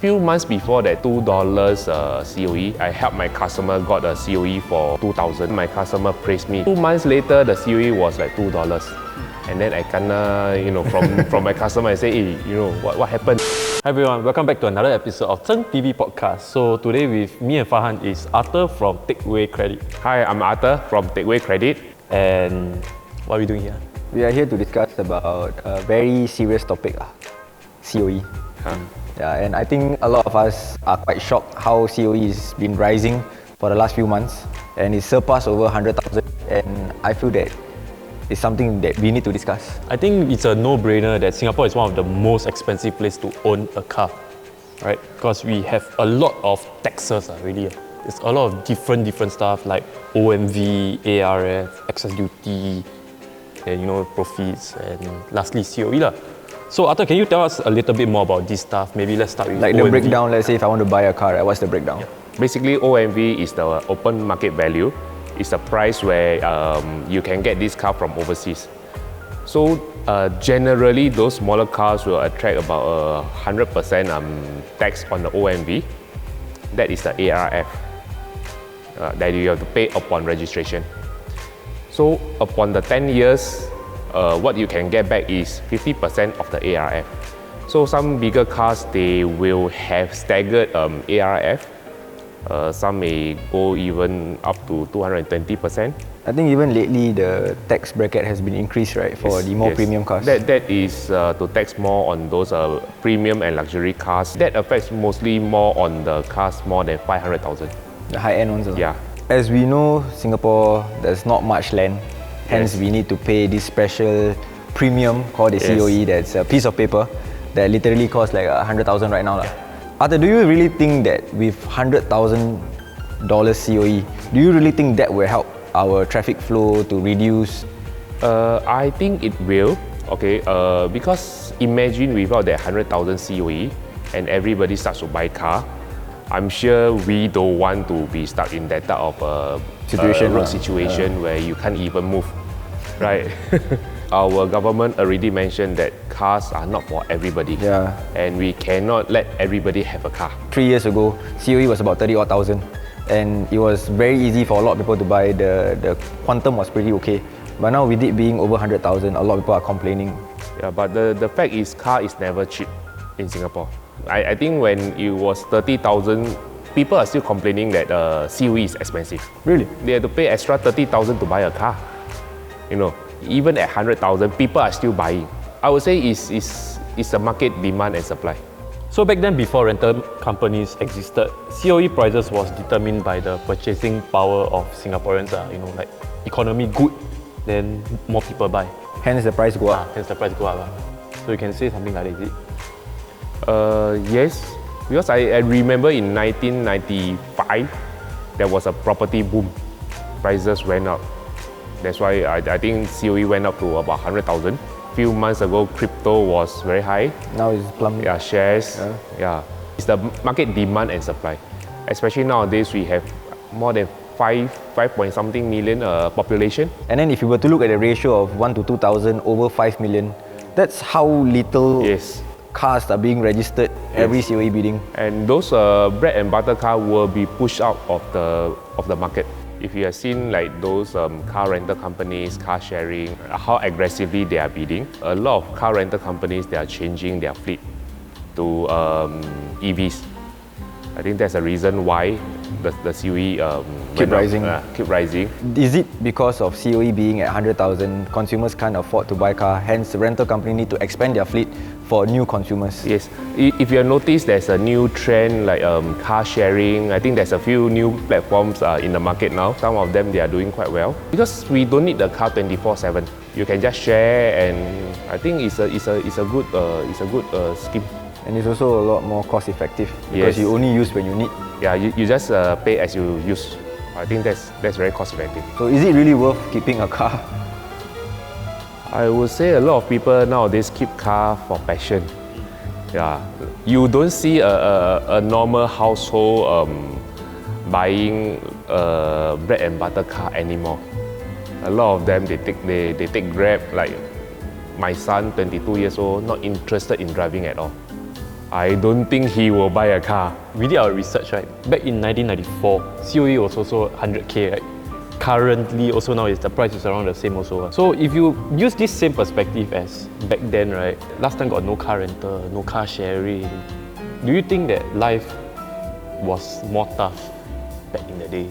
Few months before that $2 COE, I helped my customer got a COE for 2,000. My customer praised me. 2 months later, the COE was like $2. And then I kinda, from my customer, I say, hey, what happened? Hi everyone, welcome back to another episode of ZHNGTV Podcast. So today with me and Farhan is Arthur from Teck Wei Credit. Hi, I'm Arthur from Teck Wei Credit. And what are we doing here? We are here to discuss about a very serious topic, COE. Yeah, and I think a lot of us are quite shocked how COE has been rising for the last few months, and it's surpassed over 100,000. And I feel that it's something that we need to discuss. I think it's a no-brainer that Singapore is one of the most expensive places to own a car, right? Because we have a lot of taxes, really. There's a lot of different stuff like OMV, ARF, excess duty, and profits, and lastly COE. So Arthur, can you tell us a little bit more about this stuff? Maybe let's start with like OMV. the breakdown. Let's say if I want to buy a car, right, what's the breakdown? Yeah. Basically, OMV is the open market value. It's the price where you can get this car from overseas. So generally, those smaller cars will attract about 100% tax on the OMV. That is the ARF that you have to pay upon registration. So upon the 10 years, what you can get back is 50% of the ARF. So some bigger cars, they will have staggered ARF. Some may go even up to 220%. I think even lately the tax bracket has been increased, right, for the more premium cars. That is to tax more on those premium and luxury cars. That affects mostly more on the cars more than 500,000. The high-end ones. Yeah. As we know, Singapore, there's not much land. Hence, we need to pay this special premium called the COE. That's a piece of paper that literally costs like 100,000 right now. Arthur, do you really think that with $100,000 COE, do you really think that will help our traffic flow to reduce? I think it will. Okay. Because imagine without that 100,000 COE and everybody starts to buy car, I'm sure we don't want to be stuck in that type of situation where you can't even move, right? Our government already mentioned that cars are not for everybody, and we cannot let everybody have a car. 3 years ago, COE was about 30,000, and it was very easy for a lot of people to buy. The quantum was pretty okay, but now with it being over 100,000, a lot of people are complaining. Yeah, but the fact is, car is never cheap in Singapore. I think when it was 30,000, people are still complaining that COE is expensive. Really? They have to pay extra 30,000 to buy a car. Even at 100,000, people are still buying. I would say it's a market demand and supply. So back then, before rental companies existed, COE prices was determined by the purchasing power of Singaporeans. Like economy good, then more people buy. Hence the price go up. Hence the price go up. So you can say something like that, is it? Yes, because I remember in 1995, there was a property boom. Prices went up. That's why I think COE went up to about 100,000. Few months ago, crypto was very high. Now it's plummeting. Yeah, shares. Yeah. It's the market demand and supply. Especially nowadays, we have more than 5 point something million population. And then if you were to look at the ratio of 1 to 2,000 over 5 million, that's how little cars are being registered every COE bidding. And those bread and butter cars will be pushed out of the market. If you have seen like those car rental companies, car sharing, how aggressively they are bidding, a lot of car rental companies, they are changing their fleet to EVs. I think that's the reason why the COE keep rising. Keep rising. Is it because of COE being at 100,000, consumers can't afford to buy a car, hence the rental company need to expand their fleet for new consumers? Yes. If you have noticed, there's a new trend like car sharing. I think there's a few new platforms in the market now. Some of them, they are doing quite well. Because we don't need the car 24/7. You can just share, and I think it's a good scheme. And it's also a lot more cost effective because you only use when you need. Yeah, you just pay as you use. I think that's very cost effective. So is it really worth keeping a car? I would say a lot of people nowadays keep car for passion. Yeah, you don't see a normal household buying a bread and butter car anymore. A lot of them they take Grab. Like my son, 22 years old, not interested in driving at all. I don't think he will buy a car. We did our research, right? Back in 1994, COE was also 100k, right? Currently, also now the price is around the same also. So if you use this same perspective as back then, right? Last time got no car rental, no car sharing. Do you think that life was more tough back in the day?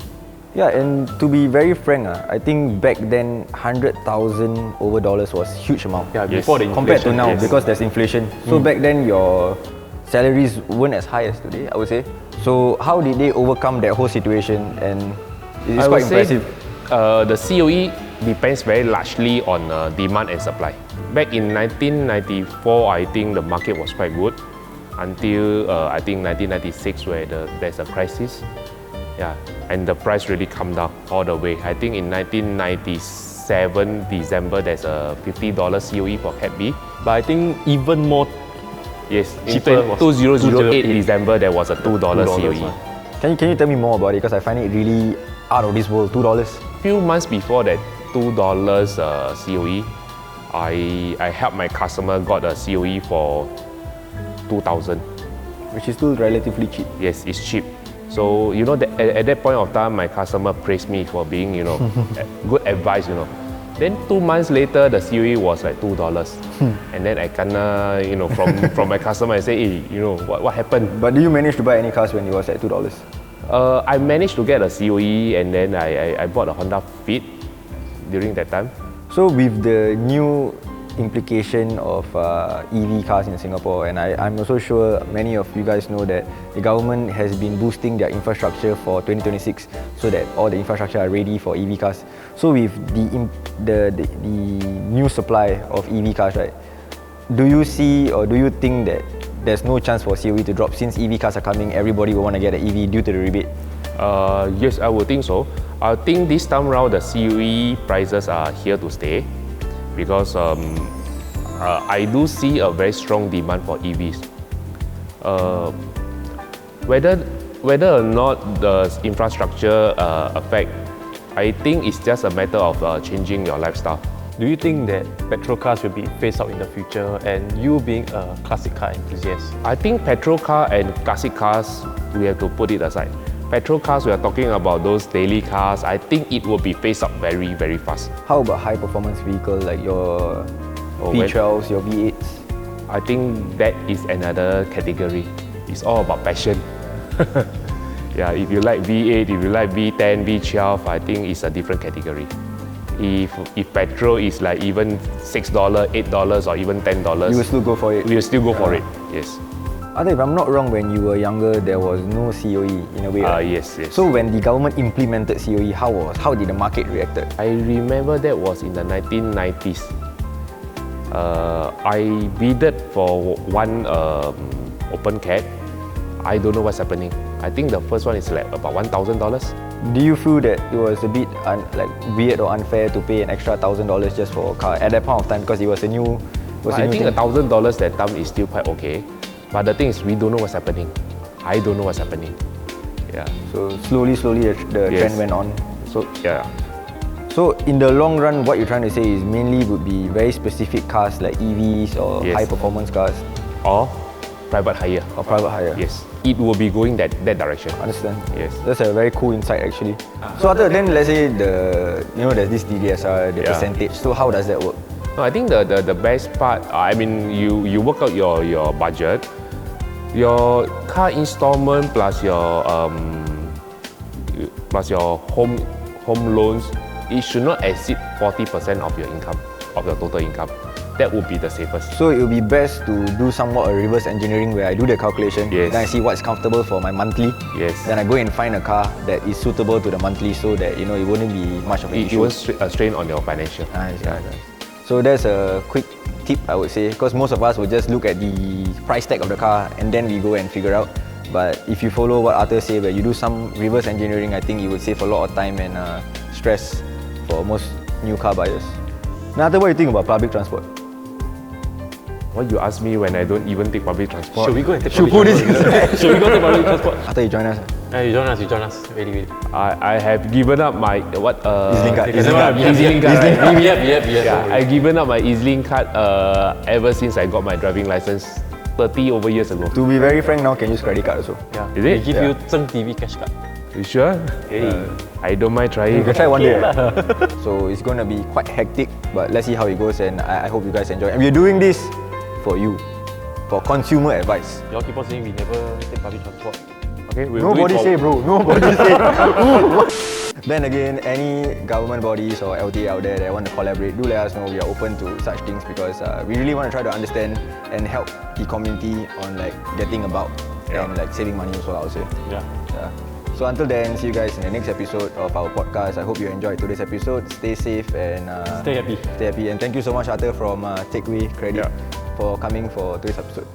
Yeah, and to be very frank, I think back then 100,000 over dollars was huge amount. Yeah, before the inflation. Compared to now, yes. because there's inflation. So back then your salaries weren't as high as today, I would say. So how did they overcome that whole situation? And it's quite impressive. The COE depends very largely on demand and supply. Back in 1994, I think the market was quite good until I think 1996 where there's a crisis. Yeah, and the price really come down all the way. I think in 1997 December there's a $50 COE for Cat B. But I think even more Yes, in cheaper was 2008 December there was a $2 COE. Can you tell me more about it? Because I find it really out of this world. $2. Few months before that $2 COE, I helped my customer got a COE for 2,000. Which is still relatively cheap. Yes, it's cheap. So you know that at that point of time, my customer praised me for being good advice. Then 2 months later, the COE was like $2, and then I kinda from my customer I say, hey, what happened? But do you manage to buy any cars when it was at $2? I managed to get a COE, and then I bought a Honda Fit during that time. So with the new implication of EV cars in Singapore, and I'm also sure many of you guys know that the government has been boosting their infrastructure for 2026 so that all the infrastructure are ready for EV cars. So with the new supply of EV cars, right, do you see or do you think that there's no chance for COE to drop since EV cars are coming, everybody will want to get an EV due to the rebate? Yes, I would think so. I think this time around the COE prices are here to stay, because I do see a very strong demand for EVs. Whether or not the infrastructure affect, I think it's just a matter of changing your lifestyle. Do you think that petrol cars will be phased out in the future, and you being a classic car enthusiast? I think petrol car and classic cars, we have to put it aside. Petrol cars, we are talking about those daily cars. I think it will be phased out very, very fast. How about high performance vehicle like your V12s, your V8s? I think that is another category. It's all about passion. Yeah, if you like V8, if you like V10, V12, I think it's a different category. If petrol is like even $6, $8 or even $10, You will still go for it? we will still go for it, yes. If I'm not wrong, when you were younger, there was no COE in a way, right? Yes. So when the government implemented COE, how did the market react? I remember that was in the 1990s. I bidded for one open cab. I don't know what's happening. I think the first one is like about $1,000. Do you feel that it was a bit weird or unfair to pay an extra $1,000 just for a car at that point of time, because it was a new? I think $1,000 that time is still quite okay. But the thing is, we don't know what's happening. I don't know what's happening. Yeah. So slowly the Yes. trend went on. So yeah. So in the long run, what you're trying to say is mainly would be very specific cars like EVs or Yes. high performance cars Or private hire. or private hire. Yes. It will be going that direction. Understand? Yes. That's a very cool insight actually. So other than, let's say, there's this DDSR, the Yeah. percentage. So how does that work? No, I think the best part, you work out your budget, your car installment plus your home loans, it should not exceed 40% of your income, of your total income. That would be the safest. So it will be best to do somewhat a reverse engineering where I do the calculation, Yes. then I see what's comfortable for my monthly. Yes. Then I go and find a car that is suitable to the monthly so that it wouldn't be much of an It issue. won't strain on your financial. Nice. So that's a quick tip, I would say, because most of us will just look at the price tag of the car and then we go and figure out. But if you follow what Arthur said, where you do some reverse engineering, I think you would save a lot of time and stress for most new car buyers. Now, Arthur, what do you think about public transport? What you ask me when I don't even take public transport? Should we go and take Should public put this transport? Should we go take public transport? Arthur, you join us. You join us. Really. I have given up my EZ-Link card. EZ-Link card. Right? Yep. Yeah, I've given up my EZ-Link card ever since I got my driving license 30 over years ago. To be very frank, now can use credit card also. Yeah. Is They it? give Yeah. you ZHNGTV cash card. You sure? I don't mind trying. You can try one day. So it's gonna be quite hectic, but let's see how it goes, and I hope you guys enjoy. And we're doing this for you, for consumer advice. Y'all keep on saying we never take public transport. Okay, we'll Nobody do it say, bro. Nobody say. Then again, any government bodies or LTA out there that want to collaborate, do let us know. We are open to such things because we really want to try to understand and help the community on like getting about and like saving money also, I would say. Yeah. Yeah. So until then, see you guys in the next episode of our podcast. I hope you enjoyed today's episode. Stay safe and Stay happy. Stay happy. And thank you so much, Arthur from Teck Wei Credit, for coming for today's episode.